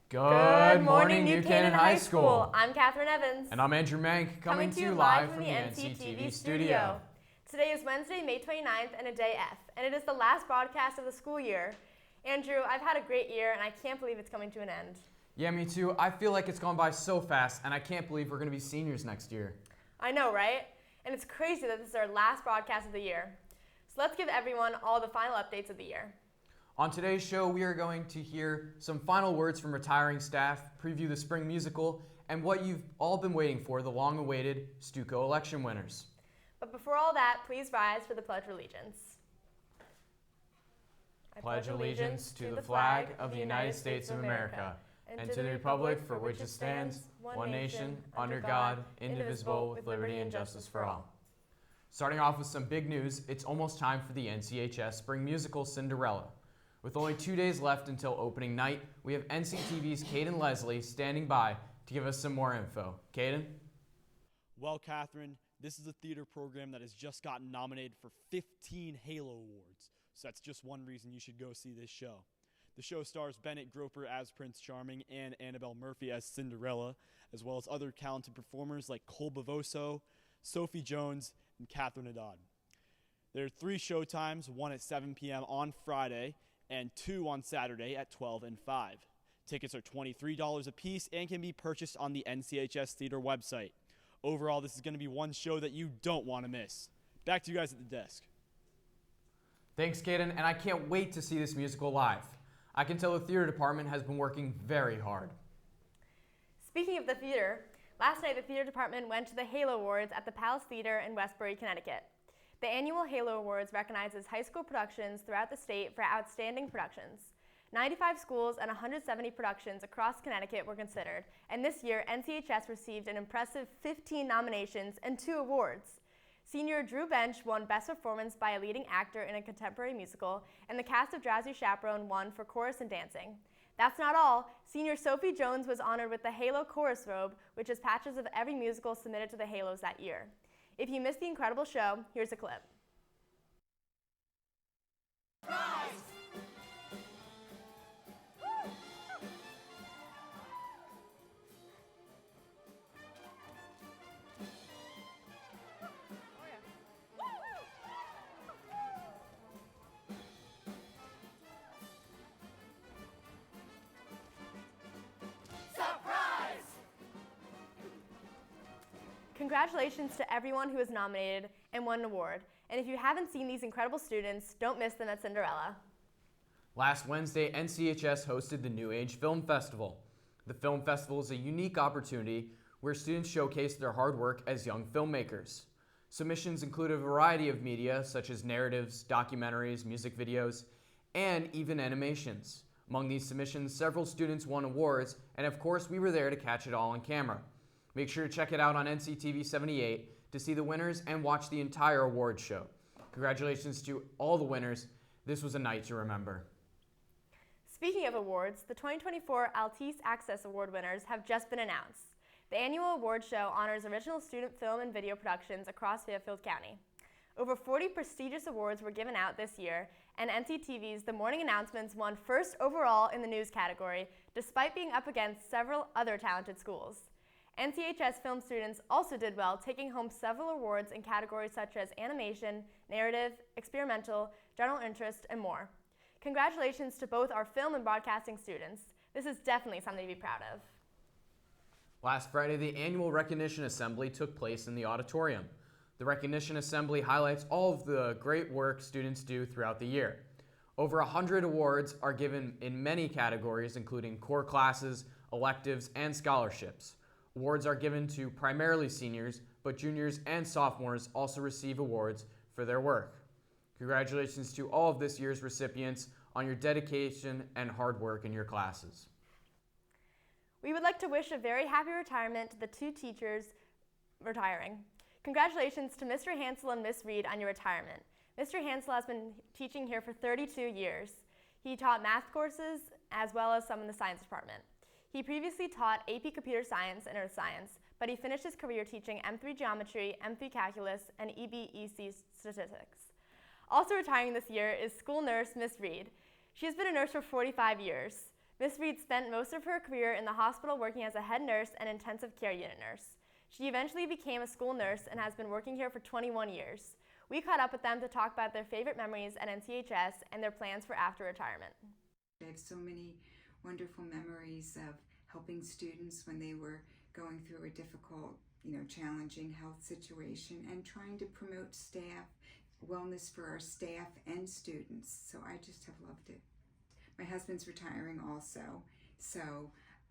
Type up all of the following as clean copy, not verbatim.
Good morning, New Canaan High School. I'm Katherine Evans. And I'm Andrew Mank, coming to you live from the NCTV studio. Today is Wednesday, May 29th, and a day F, and it is the last broadcast of the school year. Andrew, I've had a great year, and I can't believe it's coming to an end. Yeah, me too. I feel like it's gone by so fast, and I can't believe we're going to be seniors next year. I know, right? And it's crazy that this is our last broadcast of the year. So let's give everyone all the final updates of the year. On today's show, we are going to hear some final words from retiring staff, preview the spring musical, and what you've all been waiting for, the long-awaited Stuco election winners. But before all that, please rise for the Pledge of Allegiance. I pledge allegiance to the flag of the United States of America, and to the republic for which it stands, one nation, under God, indivisible, with liberty and justice for all. Starting off with some big news, it's almost time for the NCHS spring musical Cinderella. With only 2 days left until opening night, we have NCTV's Caden Leslie standing by to give us some more info. Caden? Well, Catherine, this is a theater program that has just gotten nominated for 15 Halo Awards, so that's just one reason you should go see this show. The show stars Bennett Groper as Prince Charming and Annabelle Murphy as Cinderella, as well as other talented performers like Cole Bavoso, Sophie Jones, and Catherine Haddad. There are 3 showtimes, one at 7 p.m. on Friday, and 2 on Saturday at 12 and 5. Tickets are $23 a piece and can be purchased on the NCHS Theater website. Overall, this is going to be one show that you don't want to miss. Back to you guys at the desk. Thanks, Caden, and I can't wait to see this musical live. I can tell the theater department has been working very hard. Speaking of the theater, last night the theater department went to the Halo Awards at the Palace Theater in Westbury, Connecticut. The annual Halo Awards recognizes high school productions throughout the state for outstanding productions. 95 schools and 170 productions across Connecticut were considered, and this year NCHS received an impressive 15 nominations and 2 awards. Senior Drew Bench won Best Performance by a Leading Actor in a Contemporary Musical, and the cast of Drowsy Chaperone won for Chorus and Dancing. That's not all. Senior Sophie Jones was honored with the Halo Chorus Robe, which is patches of every musical submitted to the Halos that year. If you missed the incredible show, here's a clip. Rise! Congratulations to everyone who was nominated and won an award. And if you haven't seen these incredible students, don't miss them at Cinderella. Last Wednesday, NCHS hosted the New Age Film Festival. The film festival is a unique opportunity where students showcase their hard work as young filmmakers. Submissions include a variety of media such as narratives, documentaries, music videos, and even animations. Among these submissions, several students won awards, and of course we were there to catch it all on camera. Make sure to check it out on NCTV 78 to see the winners and watch the entire award show. Congratulations to all the winners. This was a night to remember. Speaking of awards, the 2024 Altice Access Award winners have just been announced. The annual award show honors original student film and video productions across Fairfield County. Over 40 prestigious awards were given out this year, and NCTV's The Morning Announcements won first overall in the news category, despite being up against several other talented schools. NCHS film students also did well, taking home several awards in categories such as animation, narrative, experimental, general interest, and more. Congratulations to both our film and broadcasting students. This is definitely something to be proud of. Last Friday, the annual recognition assembly took place in the auditorium. The recognition assembly highlights all of the great work students do throughout the year. Over 100 awards are given in many categories, including core classes, electives, and scholarships. Awards are given to primarily seniors, but juniors and sophomores also receive awards for their work. Congratulations to all of this year's recipients on your dedication and hard work in your classes. We would like to wish a very happy retirement to the 2 teachers retiring. Congratulations to Mr. Hansel and Miss Reed on your retirement. Mr. Hansel has been teaching here for 32 years. He taught math courses as well as some in the science department. He previously taught AP Computer Science and Earth Science, but he finished his career teaching M3 Geometry, M3 Calculus, and EBEC Statistics. Also retiring this year is school nurse Miss Reed. She has been a nurse for 45 years. Miss Reed spent most of her career in the hospital working as a head nurse and intensive care unit nurse. She eventually became a school nurse and has been working here for 21 years. We caught up with them to talk about their favorite memories at NCHS and their plans for after retirement. I have so many wonderful memories of helping students when they were going through a difficult, challenging health situation, and trying to promote staff wellness for our staff and students. So I just have loved it. My husband's retiring also, so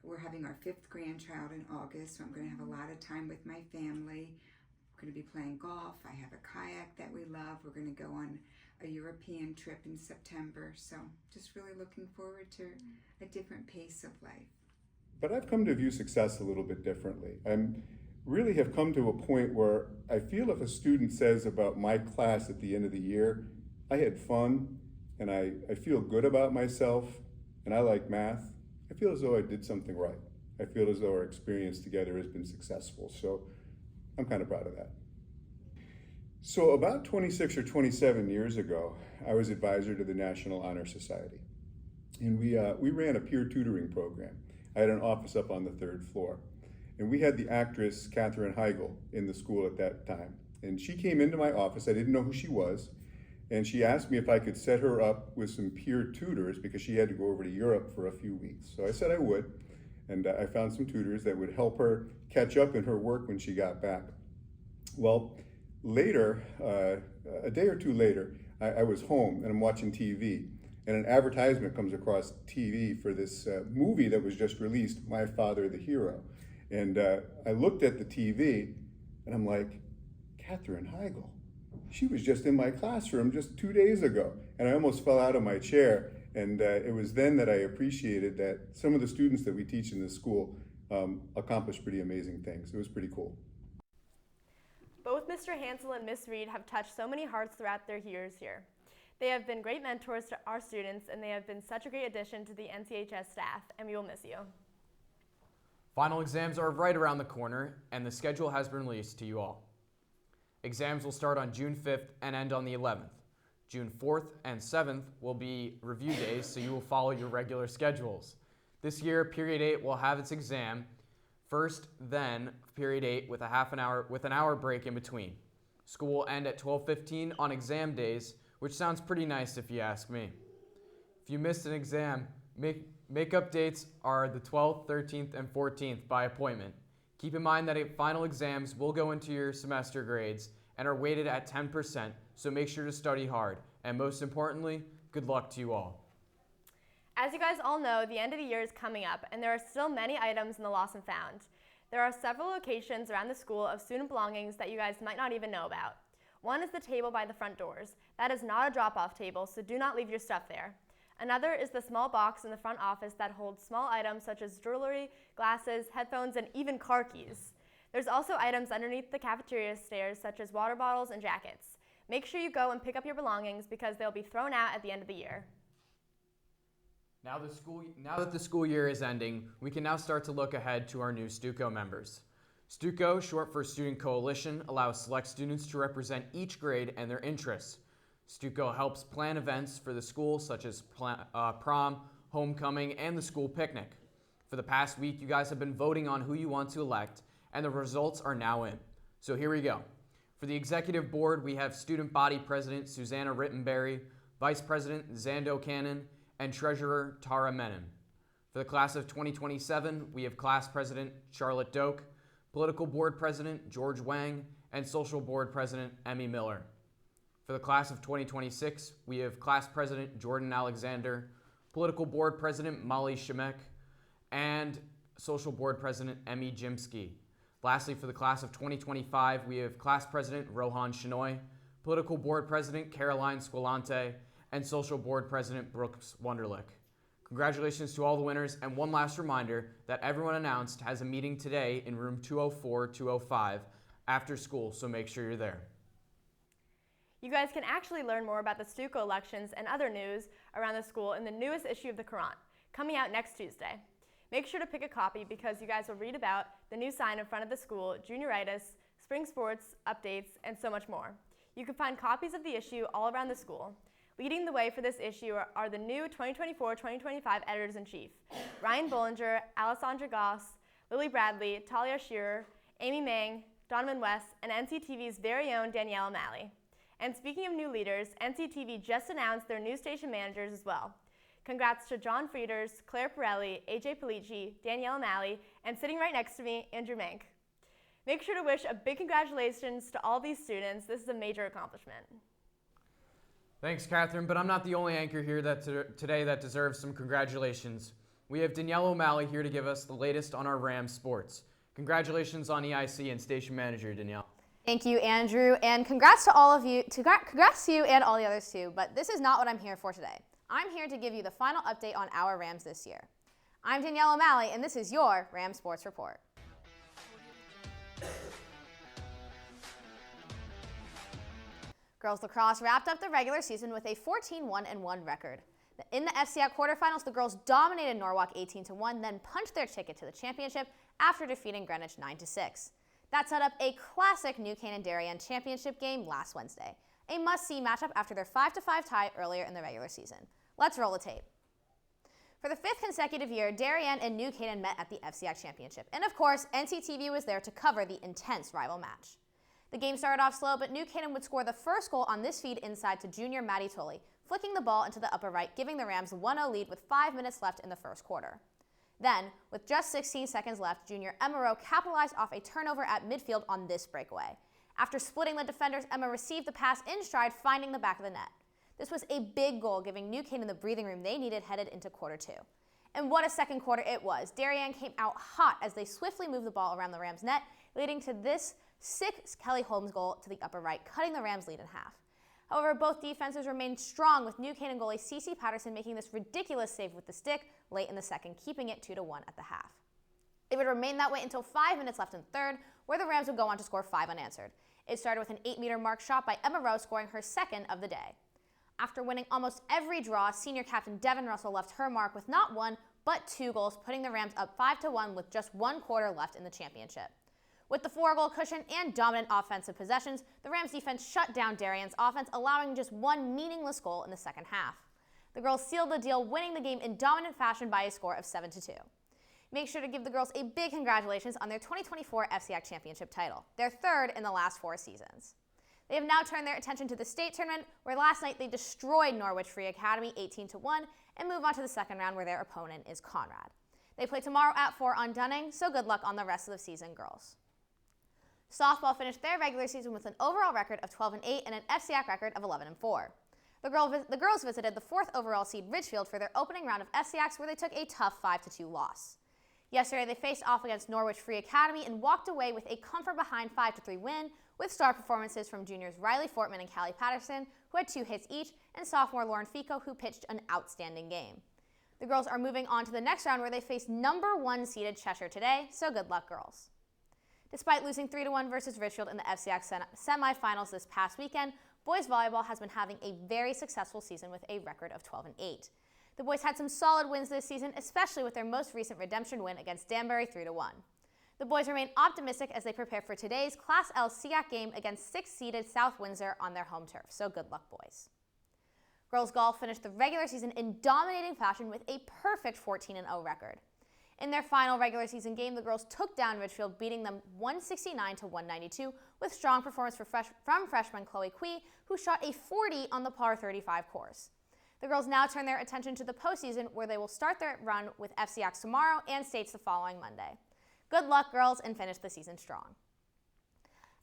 we're having our 5th grandchild in August, so I'm going to have a lot of time with my family. We're going to be playing golf. I have a kayak that we love. We're going to go on a European trip in September, so just really looking forward to a different pace of life. But I've come to view success a little bit differently. I really have come to a point where I feel if a student says about my class at the end of the year, I had fun, and I feel good about myself, and I like math, I feel as though I did something right. I feel as though our experience together has been successful, so I'm kind of proud of that. So about 26 or 27 years ago, I was advisor to the National Honor Society, and we ran a peer tutoring program. I had an office up on the 3rd floor, and we had the actress Katherine in the school at that time, and she came into my office. I didn't know who she was. And she asked me if I could set her up with some peer tutors because she had to go over to Europe for a few weeks. So I said I would, and I found some tutors that would help her catch up in her work when she got back. Well, later, a day or two later, I was home and I'm watching TV, and an advertisement comes across TV for this movie that was just released, My Father the Hero. And I looked at the TV and I'm like, Katherine Heigl. She was just in my classroom just 2 days ago, and I almost fell out of my chair. And it was then that I appreciated that some of the students that we teach in this school accomplish pretty amazing things. It was pretty cool. Both Mr. Hansel and Miss Reed have touched so many hearts throughout their years here. They have been great mentors to our students, and they have been such a great addition to the NCHS staff, and we will miss you. Final exams are right around the corner, and the schedule has been released to you all. Exams will start on June 5th and end on the 11th. June 4th and 7th will be review days, so you will follow your regular schedules. This year, Period 8 will have its exam first, then Period 8 with an hour break in between. School will end at 12:15 on exam days, which sounds pretty nice if you ask me. If you missed an exam, makeup dates are the 12th, 13th, and 14th by appointment. Keep in mind that final exams will go into your semester grades and are weighted at 10%, so make sure to study hard. And most importantly, good luck to you all. As you guys all know, the end of the year is coming up, and there are still many items in the Lost and Found. There are several locations around the school of student belongings that you guys might not even know about. One is the table by the front doors. That is not a drop-off table, so do not leave your stuff there. Another is the small box in the front office that holds small items such as jewelry, glasses, headphones, and even car keys. There's also items underneath the cafeteria stairs such as water bottles and jackets. Make sure you go and pick up your belongings because they'll be thrown out at the end of the year. Now that the school year is ending, we can now start to look ahead to our new STUCO members. STUCO, short for Student Coalition, allows select students to represent each grade and their interests. STUCO helps plan events for the school such as prom, homecoming, and the school picnic. For the past week, you guys have been voting on who you want to elect, and the results are now in. So here we go. For the executive board, we have student body president Susanna Rittenberry, vice president Zando Cannon, and treasurer Tara Menon. For the class of 2027, we have class president Charlotte Doak, political board president George Wang, and social board president Emmy Miller. For the class of 2026, we have class president Jordan Alexander, political board president Molly Shemek, and social board president Emmy Jimsky. Lastly, for the class of 2025, we have class president Rohan Shenoy, political board president Caroline Squilante, and social board president Brooks Wunderlich. Congratulations to all the winners, and one last reminder that everyone announced has a meeting today in room 204-205 after school, so make sure you're there. You guys can actually learn more about the STUCO elections and other news around the school in the newest issue of the Courant, coming out next Tuesday. Make sure to pick a copy because you guys will read about the new sign in front of the school, junioritis, spring sports, updates, and so much more. You can find copies of the issue all around the school. Leading the way for this issue are the new 2024-2025 editors-in-chief, Ryan Bollinger, Alessandra Goss, Lily Bradley, Talia Shearer, Amy Mang, Donovan West, and NCTV's very own Danielle O'Malley. And speaking of new leaders, NCTV just announced their new station managers as well. Congrats to John Frieders, Claire Pirelli, AJ Pellicci, Danielle O'Malley, and sitting right next to me, Andrew Mank. Make sure to wish a big congratulations to all these students. This is a major accomplishment. Thanks, Catherine, but I'm not the only anchor here today that deserves some congratulations. We have Danielle O'Malley here to give us the latest on our Rams sports. Congratulations on EIC and station manager, Danielle. Thank you, Andrew, and congrats to all of you. Congrats to you and all the others too, but this is not what I'm here for today. I'm here to give you the final update on our Rams this year. I'm Danielle O'Malley, and this is your Rams Sports Report. Girls lacrosse wrapped up the regular season with a 14-1-1 record. In the FCI quarterfinals, the girls dominated Norwalk 18-1, then punched their ticket to the championship after defeating Greenwich 9-6. That set up a classic New Canaan-Darien championship game last Wednesday, a must-see matchup after their 5-5 tie earlier in the regular season. Let's roll the tape. For the 5th consecutive year, Darien and New Canaan met at the FCI championship, and of course, NCTV was there to cover the intense rival match. The game started off slow, but New Canaan would score the first goal on this feed inside to junior Maddie Tolley, flicking the ball into the upper right, giving the Rams a 1-0 lead with 5 minutes left in the first quarter. Then, with just 16 seconds left, junior Emma Rowe capitalized off a turnover at midfield on this breakaway. After splitting the defenders, Emma received the pass in stride, finding the back of the net. This was a big goal, giving New Canaan the breathing room they needed headed into quarter 2. And what a second quarter it was. Darien came out hot as they swiftly moved the ball around the Rams' net, leading to this sick Kelly Holmes goal to the upper right, cutting the Rams' lead in half. However, both defenses remained strong, with New Canaan goalie Cece Patterson making this ridiculous save with the stick late in the second, keeping it 2-1 at the half. It would remain that way until 5 minutes left in the third, where the Rams would go on to score 5 unanswered. It started with an 8-meter mark shot by Emma Rowe, scoring her second of the day. After winning almost every draw, senior captain Devin Russell left her mark with not 1, but 2 goals, putting the Rams up 5-1 with just 1 quarter left in the championship. With the 4-goal cushion and dominant offensive possessions, the Rams defense shut down Darien's offense, allowing just 1 meaningless goal in the second half. The girls sealed the deal, winning the game in dominant fashion by a score of 7-2. Make sure to give the girls a big congratulations on their 2024 FCI championship title, their 3rd in the last 4 seasons. They have now turned their attention to the state tournament, where last night they destroyed Norwich Free Academy 18-1 and move on to the second round, where their opponent is Conrad. They play tomorrow at 4 on Dunning, so good luck on the rest of the season, girls. Softball finished their regular season with an overall record of 12-8 and an FCIAC record of 11-4. The girls visited the 4th overall seed Ridgefield for their opening round of FCIACs, where they took a tough 5-2 loss. Yesterday, they faced off against Norwich Free Academy and walked away with a comfort-behind 5-3 win, with star performances from juniors Riley Fortman and Callie Patterson, who had 2 hits each, and sophomore Lauren Fico, who pitched an outstanding game. The girls are moving on to the next round, where they face number 1 seeded Cheshire today, so good luck, girls. Despite losing 3-1 versus Ridgefield in the FCIAC semifinals this past weekend, boys volleyball has been having a very successful season with a record of 12-8. The boys had some solid wins this season, especially with their most recent redemption win against Danbury 3-1. The boys remain optimistic as they prepare for today's Class L SEAC game against 6th-seeded South Windsor on their home turf, so good luck, boys. Girls golf finished the regular season in dominating fashion with a perfect 14-0 record. In their final regular season game, the girls took down Ridgefield, beating them 169-192, with strong performance from freshman Chloe Quee, who shot a 40 on the par 35 course. The girls now turn their attention to the postseason, where they will start their run with FCIACs tomorrow and states the following Monday. Good luck, girls, and finish the season strong.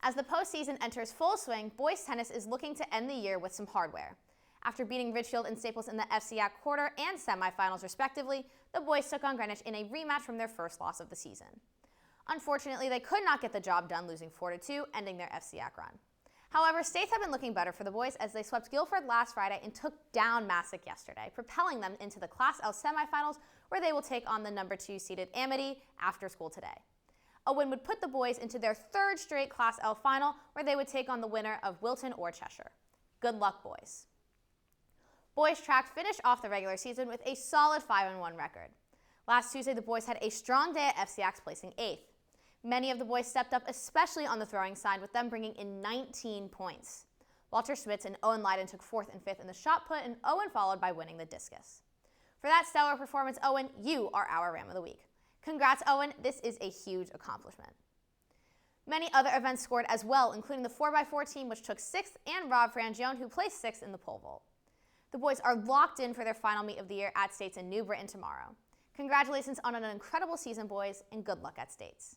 As the postseason enters full swing, boys tennis is looking to end the year with some hardware. After beating Ridgefield and Staples in the FCIAC quarter and semifinals respectively, the boys took on Greenwich in a rematch from their first loss of the season. Unfortunately, they could not get the job done, losing 4-2, ending their FCIAC run. However, states have been looking better for the boys as they swept Guilford last Friday and took down Massac yesterday, propelling them into the Class L semifinals, where they will take on the number 2 seeded Amity after school today. A win would put the boys into their 3rd straight Class L final, where they would take on the winner of Wilton or Cheshire. Good luck, boys. Boys track finished off the regular season with a solid 5-1 record. Last Tuesday, the boys had a strong day at FCIACs, placing 8th. Many of the boys stepped up, especially on the throwing side, with them bringing in 19 points. Walter Schmitz and Owen Leiden took 4th and 5th in the shot put, and Owen followed by winning the discus. For that stellar performance, Owen, you are our Ram of the Week. Congrats, Owen. This is a huge accomplishment. Many other events scored as well, including the 4x4 team, which took 6th, and Rob Frangione, who placed 6th in the pole vault. The boys are locked in for their final meet of the year at States in New Britain tomorrow. Congratulations on an incredible season, boys, and good luck at States.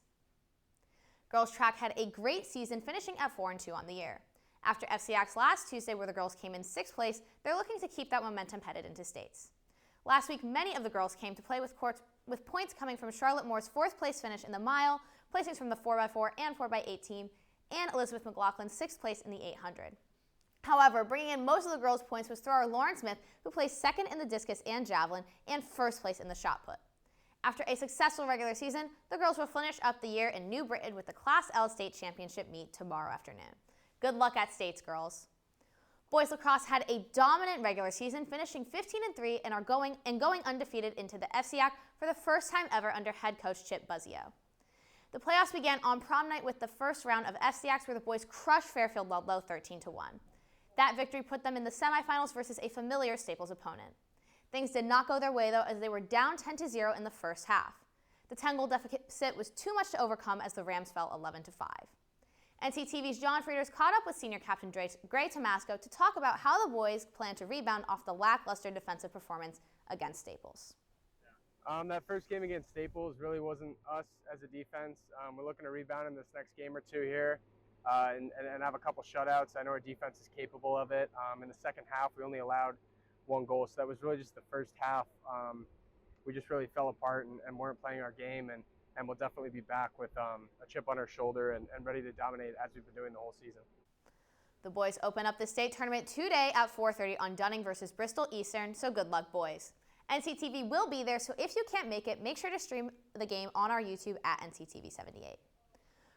Girls track had a great season, finishing at 4-2 on the year. After FCX last Tuesday, where the girls came in 6th place, they're looking to keep that momentum headed into States. Last week, many of the girls came to play with points coming from Charlotte Moore's 4th place finish in the mile, placings from the 4x4 and 4x8 team, and Elizabeth McLaughlin's 6th place in the 800. However, bringing in most of the girls' points was thrower Lauren Smith, who placed 2nd in the discus and javelin and 1st place in the shot put. After a successful regular season, the girls will finish up the year in New Britain with the Class L State Championship meet tomorrow afternoon. Good luck at States, girls. Boys lacrosse had a dominant regular season, finishing 15-3 and going undefeated into the FCAC for the first time ever under head coach Chip Buzzio. The playoffs began on prom night with the first round of FCACs, where the boys crushed Fairfield Ludlow 13-1. That victory put them in the semifinals versus a familiar Staples opponent. Things did not go their way, though, as they were down 10-0 in the first half. The 10-goal deficit was too much to overcome as the Rams fell 11-5. NCTV's John Frieders caught up with senior captain Gray Tomasco to talk about how the boys plan to rebound off the lackluster defensive performance against Staples. That first game against Staples really wasn't us as a defense. We're looking to rebound in this next game or two here and have a couple shutouts. I know our defense is capable of it. In the second half, we only allowed 1 goal, so that was really just the first half. We just really fell apart and weren't playing our game, and we'll definitely be back with a chip on our shoulder and ready to dominate as we've been doing the whole season. The boys open up the state tournament today at 4:30 on Dunning versus Bristol Eastern, so good luck, boys. NCTV will be there, so if you can't make it, make sure to stream the game on our YouTube at NCTV 78.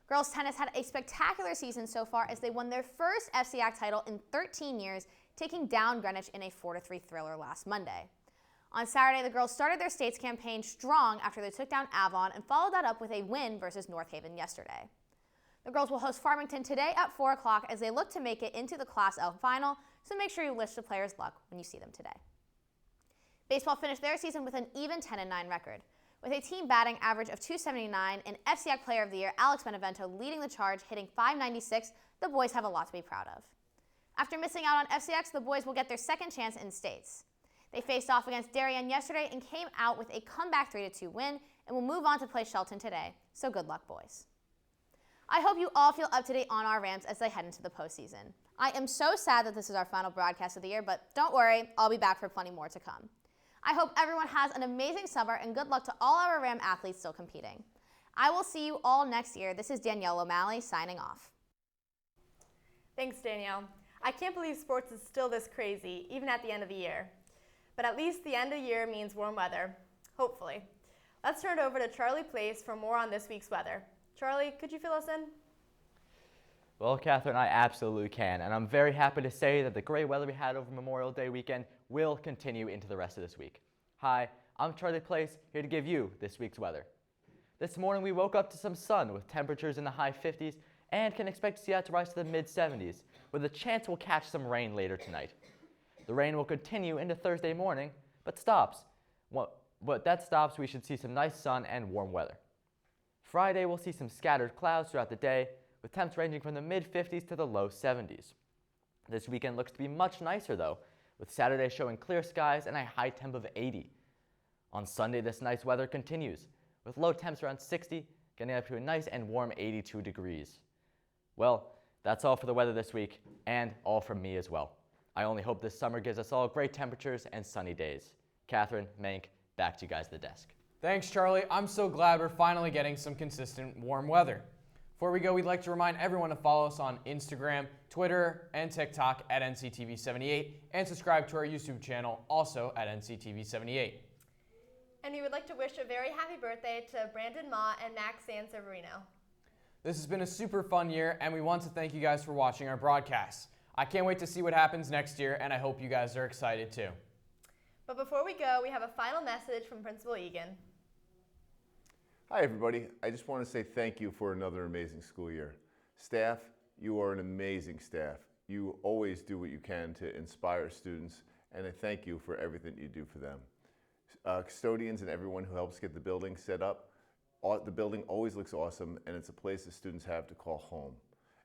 Girls tennis had a spectacular season so far as they won their first FCAC title in 13 years, taking down Greenwich in a 4-3 thriller last Monday. On Saturday, the girls started their states campaign strong after they took down Avon and followed that up with a win versus North Haven yesterday. The girls will host Farmington today at 4 o'clock as they look to make it into the Class L final, so make sure you wish the players luck when you see them today. Baseball finished their season with an even 10-9 record. With a team batting average of .279 and FCAC Player of the Year Alex Benevento leading the charge, hitting .596, the boys have a lot to be proud of. After missing out on FCX, the boys will get their second chance in states. They faced off against Darien yesterday and came out with a comeback 3-2 win and will move on to play Shelton today, so good luck, boys. I hope you all feel up to date on our Rams as they head into the postseason. I am so sad that this is our final broadcast of the year, but don't worry, I'll be back for plenty more to come. I hope everyone has an amazing summer and good luck to all our Ram athletes still competing. I will see you all next year. This is Danielle O'Malley signing off. Thanks, Danielle. I can't believe sports is still this crazy, even at the end of the year. But at least the end of the year means warm weather, hopefully. Let's turn it over to Charlie Place for more on this week's weather. Charlie, could you fill us in? Well, Catherine, I absolutely can, and I'm very happy to say that the great weather we had over Memorial Day weekend will continue into the rest of this week. Hi, I'm Charlie Place, here to give you this week's weather. This morning we woke up to some sun with temperatures in the high 50s and can expect to see that to rise to the mid-70s, with a chance we'll catch some rain later tonight. The rain will continue into Thursday morning, but stops. But that stops, we should see some nice sun and warm weather. Friday, we'll see some scattered clouds throughout the day, with temps ranging from the mid-50s to the low 70s. This weekend looks to be much nicer, though, with Saturday showing clear skies and a high temp of 80. On Sunday, this nice weather continues, with low temps around 60, getting up to a nice and warm 82 degrees. Well, that's all for the weather this week, and all from me as well. I only hope this summer gives us all great temperatures and sunny days. Catherine, Mank, back to you guys at the desk. Thanks, Charlie. I'm so glad we're finally getting some consistent warm weather. Before we go, we'd like to remind everyone to follow us on Instagram, Twitter, and TikTok at NCTV78, and subscribe to our YouTube channel, also at NCTV78. And we would like to wish a very happy birthday to Brandon Ma and Max Sanseverino. This has been a super fun year, and we want to thank you guys for watching our broadcasts. I can't wait to see what happens next year, and I hope you guys are excited too. But before we go, we have a final message from Principal Egan. Hi everybody, I just want to say thank you for another amazing school year. Staff, you are an amazing staff. You always do what you can to inspire students, and I thank you for everything you do for them. Custodians and everyone who helps get the building set up, the building always looks awesome, and it's a place that students have to call home.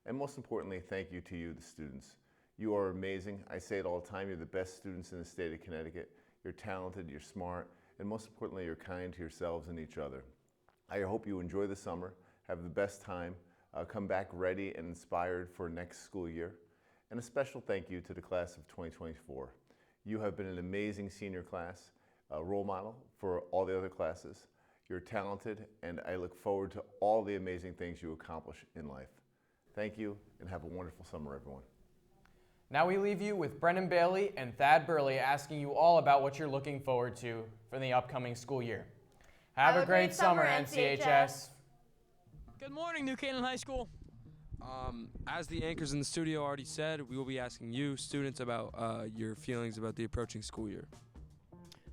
And most importantly, thank you to you, the students. You are amazing. I say it all the time, you're the best students in the state of Connecticut. You're talented, you're smart, and most importantly, you're kind to yourselves and each other. I hope you enjoy the summer, have the best time, come back ready and inspired for next school year. And a special thank you to the class of 2024. You have been an amazing senior class, a role model for all the other classes. You're talented, and I look forward to all the amazing things you accomplish in life. Thank you, and have a wonderful summer, everyone. Now we leave you with Brennan Bailey and Thad Burley asking you all about what you're looking forward to for the upcoming school year. Have a great summer, NCHS. Good morning, New Canaan High School. As the anchors in the studio already said, we will be asking you, students, about your feelings about the approaching school year.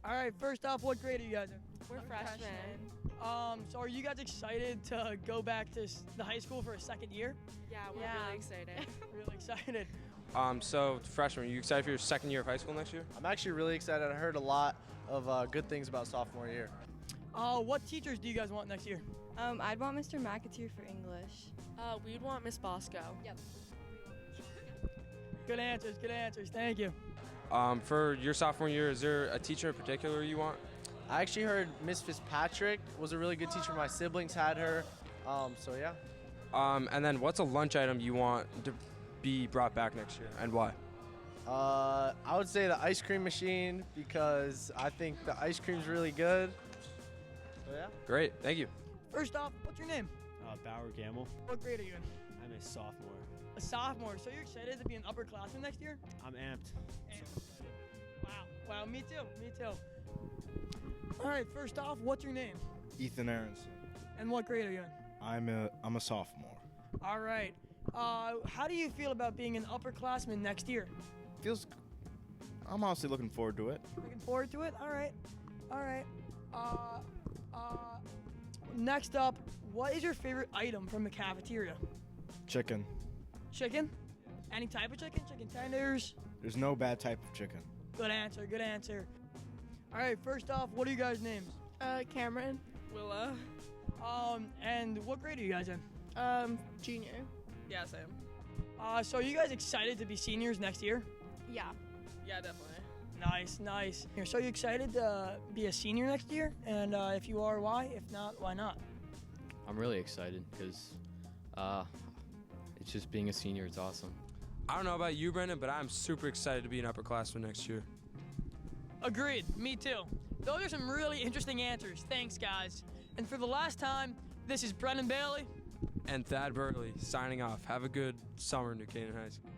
All right, first off, what grade are you guys in? We're freshmen. So are you guys excited to go back to the high school for a second year? Yeah, we're really excited. Really excited. So freshmen, are you excited for your second year of high school next year? I'm actually really excited. I heard a lot of good things about sophomore year. What teachers do you guys want next year? I'd want Mr. McAteer for English. We'd want Miss Bosco. Yep. Good answers. Thank you. For your sophomore year, is there a teacher in particular you want? I actually heard Miss Fitzpatrick was a really good teacher. My siblings had her, so yeah. And then what's a lunch item you want to be brought back next year, and why? I would say the ice cream machine because I think the ice cream's really good. So yeah. Great, thank you. First off, what's your name? Bauer Gamble. What grade are you in? I'm a sophomore. A sophomore. So you're excited to be an upperclassman next year? I'm amped. Wow, me too. All right, first off, what's your name? Ethan Aronson. And what grade are you in? I'm a sophomore. All right. How do you feel about being an upperclassman next year? I'm honestly looking forward to it. Looking forward to it? All right. Next up, what is your favorite item from the cafeteria? Chicken. Chicken? Any type of chicken? Chicken tenders? There's no bad type of chicken. Good answer. All right, first off, what are you guys' names? Cameron. Willa. And what grade are you guys in? Junior. Yeah, same. So are you guys excited to be seniors next year? Yeah. Yeah, definitely. Nice. So are you excited to be a senior next year? And if you are, why? If not, why not? I'm really excited because it's just being a senior, it's awesome. I don't know about you, Brendan, but I'm super excited to be an upperclassman next year. Agreed, me too. Those are some really interesting answers. Thanks, guys. And for the last time, this is Brendan Bailey. And Thad Burley signing off. Have a good summer, New Canaan High School.